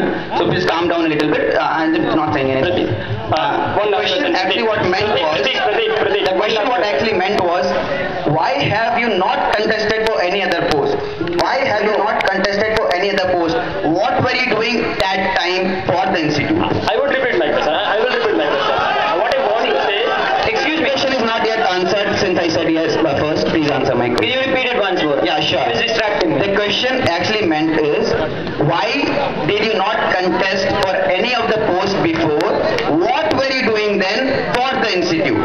everyone. So please calm down a little bit. I'm not saying anything. The question actually what meant was, the question what actually meant was, why have you not contested for any other post? Why have you not contested for any other post? What were you doing that time for the institute? I would repeat my question. I will repeat my question. What I want to say. Excuse me, question is not yet answered since I said yes first. Please answer my question. Can you repeat it once more? Yeah, sure. It's distracting me. The question actually meant is, why did you not contest for any of the posts before? What were you doing then for the institute?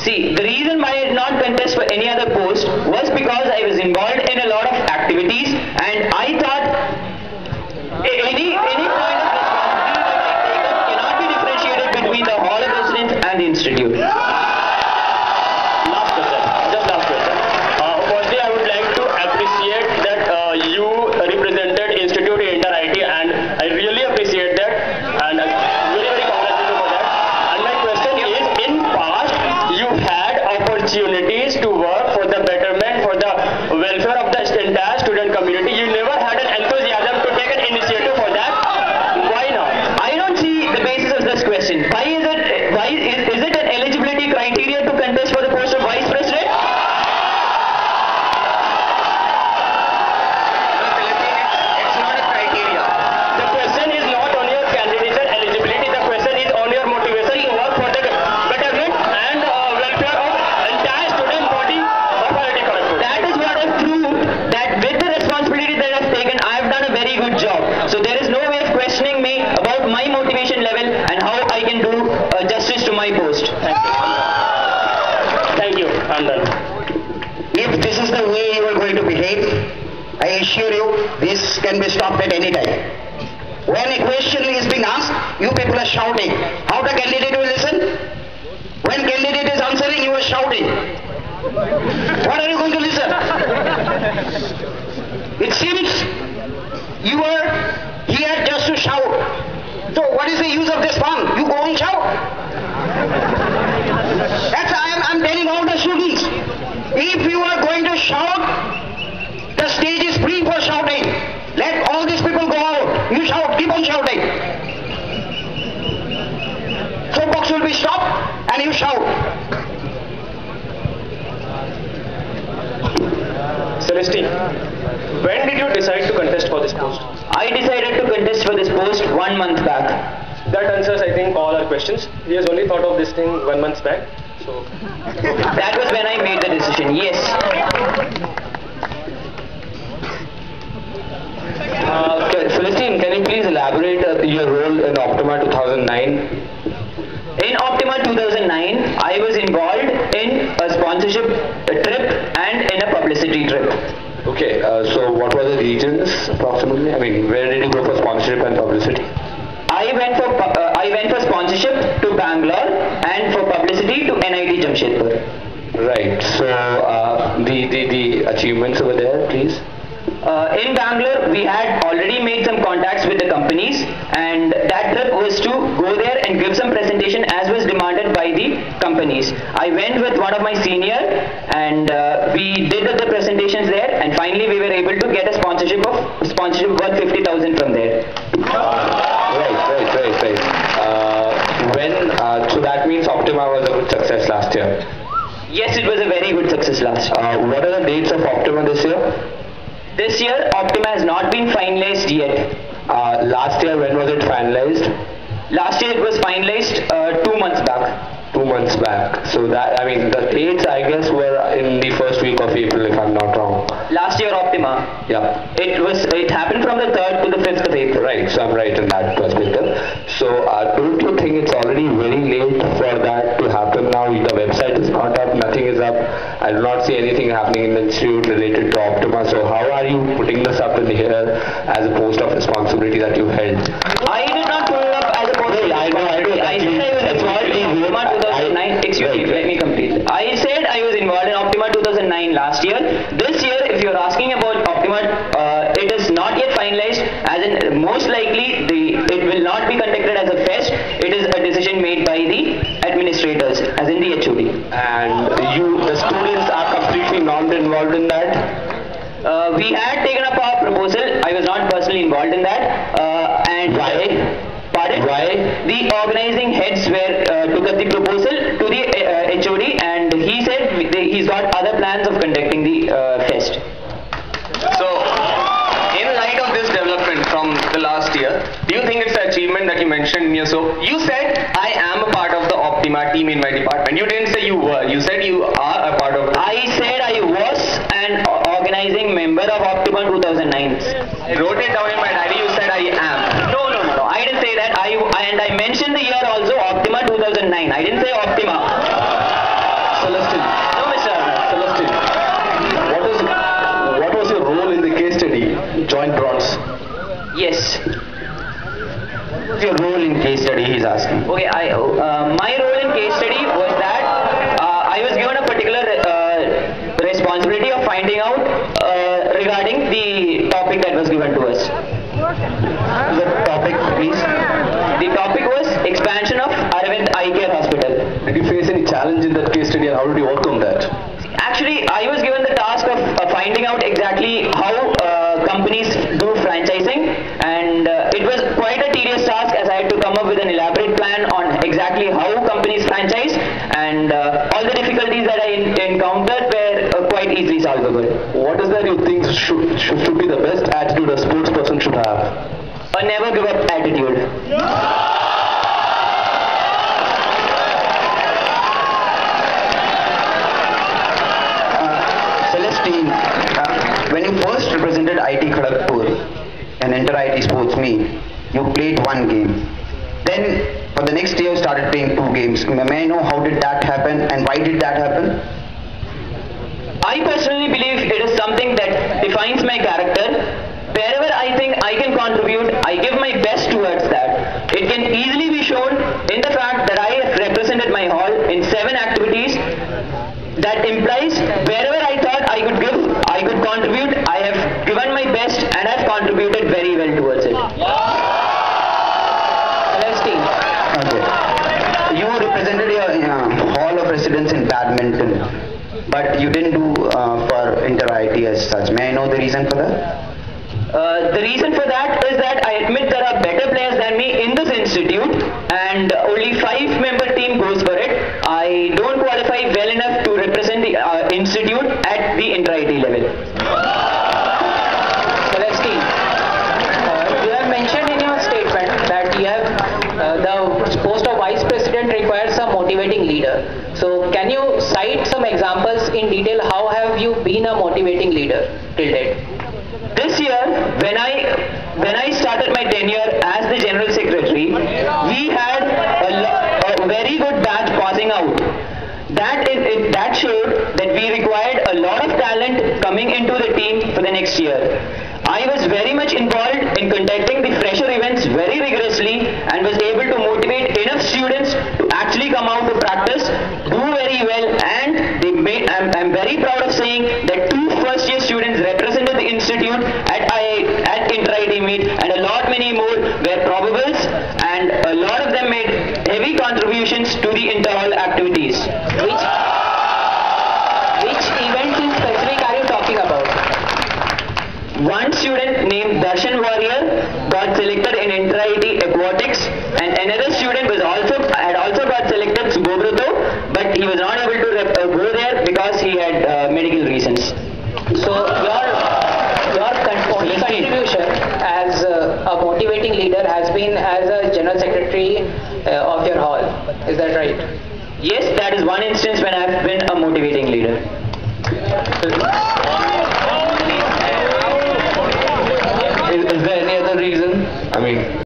See, the reason why I did not contest for any other post was because I was involved in a lot of activities, and I thought any point of responsibility that I take up cannot be differentiated between the hall of residence and the institute. Last question. Just last question. Firstly, I would like to appreciate that you represented institute in Inter IT, and I really appreciate that, and very very congratulations for that. And my question is, in past you had opportunities to work for the betterment, for the welfare of the entire student community. You never had an enthusiasm to take an initiative for that. Why not? I don't see the basis of this question. Why is it an eligibility criteria to contest for the post of vice president? It's not a criteria. The question is not on your candidature eligibility. The question is on your motivation to work for the betterment and welfare of entire student body of IIT Kharagpur. That is what I've proved, that with the responsibility that I've taken, I've done a very good job. So there is no way of questioning me about my motivation level and how I can do justice to my post. Thank you. Thank you. I'm done. If this is the way you are going to behave, I assure you, this can be stopped at any time. When a question is being asked, you people are shouting. How the candidate will listen? When candidate is answering, you are shouting. What are you going to listen? It seems you are here just to shout. So what is the use of this fun? You go and shout. That's I'm telling all the students. If you are going to shout, the stage is free for shouting. Let all these people go out. You shout, keep on shouting. Soapbox will be stopped and you shout. Celestine, when did you decide to contest for this post? I decided to contest for this post 1 month back. That answers, I think, all our questions. He has only thought of this thing 1 month back. So that was when I made the decision. Yes. Celestine, can you please elaborate your role in Optima 2009? In Optima 2009, I was involved in a sponsorship trip and in a publicity trip. Okay, so what were the regions approximately? I mean, where did you go for sponsorship and publicity? I went for sponsorship to Bangalore and for publicity to NIT Jamshedpur. Right. So the achievements over there, please. In Bangalore, we had already made some contacts with the companies, and that trip was to go there and give some presentation as was demanded by the companies. I went with one of my senior, and we did the presentations there, and finally we were able to get a sponsorship worth 50,000 from there. Right. So that means Optima was a good success last year. Yes, it was a very good success last year. What are the dates of Optima this year? This year, Optima has not been finalized yet. Last year, when was it finalized? Last year it was finalized 2 months back. 2 months back. So that, I mean, the dates I guess were in the first week of April, if I'm not wrong. Last year Optima. Yeah. It happened from the 3rd to the 5th of April. Right. So I'm right in that perspective. So don't you think it's already very late for that to happen now? The website is not up, nothing is up. I do not see anything happening in the institute related to Optima. So how are you putting this up in here as a post of responsibility that you held? I did not put it up as a post of responsibility. I said I was involved in Optima 2009. Excuse me, let me complete. I said I was involved in Optima 2009 last year. This year, if you're asking about Optima, it is not yet finalized, as in most likely it will not be conducted as a fest. It is a decision made by the administrators, as in the HOD. And the students are completely not involved in that? We had taken up our proposal. I was not personally involved in that. Why? The organizing heads took up the proposal to the HOD, and he said he's got other plans of conducting the fest. So, in light of this development from the last year, do you think it's an achievement that you mentioned in your SOP? You said, I am a part of the Optima team in my department. You didn't say you were. You said you are a part of. I said I was an organizing member of Optima 2009. I wrote it down in my diary. You said I am. No. I didn't say that. I mentioned the year also, Optima 2009. I didn't say Optima. Celestine. No, Mr. Celestine. What was your role in the case study? Joint bronze. Yes. What's your role in case study, he's asking? Okay, my role in case study was that I was given a particular responsibility of finding out regarding the topic that was given to us. The topic, please. The topic was expansion of Aravind Eye Care Hospital. Did you face any challenge in that case study, and how did you overcome that? Actually, I was given the task of finding out exactly how companies do franchising, and it was quite a tedious task, as I had to come up with an elaborate plan on exactly how companies franchise, and all the difficulties that I encountered were quite easily solvable. What is that you think should be the best attitude a sports person should have? A never give up attitude. Celestine, when you first represented IT Kharagpur, an inter-IT sports meet, you played one game. Then, for the next year, you started playing 2 games. May I know how did that happen, and why did that happen? I personally believe it is something that defines my character. Wherever I think I can contribute, I give my best towards that. It can easily be shown in the fact that I have represented my hall in 7 activities. That implies wherever I thought I could contribute, I have given my best and I have contributed very well towards it. Celestine. Okay. You represented your hall of residence in badminton, but you didn't do for inter-IT as such. May I know the reason for that? The reason for that is that I admit there are better players than me in this institute, and only 5-member team goes for it. I don't qualify well enough to represent the institute at the inter-IT level. Celestine, you have mentioned in your statement that you have the post of vice president requires a motivating leader. So can you cite some examples in detail? How have you been a motivating leader till date? This year, when I started my tenure as the General Secretary, we had a very good batch passing out. That showed that we required a lot of talent coming into the team for the next year. I was very much involved in conducting the fresher events very rigorously and was able to motivate enough students to actually come out to practice, do very well, and I'm very proud of saying that 2 first-year students represented the institute at inter-IT meet, and a lot many more were probables, and a lot of them made heavy contributions to the inter-hall activities. Which event in specific are you talking about? One student named Darshan Warrior got selected in inter-IT aquatics, and another student had also got selected, Subobruto, but he was not able to go there because he had medical reasons. So your only contribution as a motivating leader has been as a general secretary of your hall. Is that right? Yes, that is one instance when I have been a motivating leader. Is there any other reason? I mean,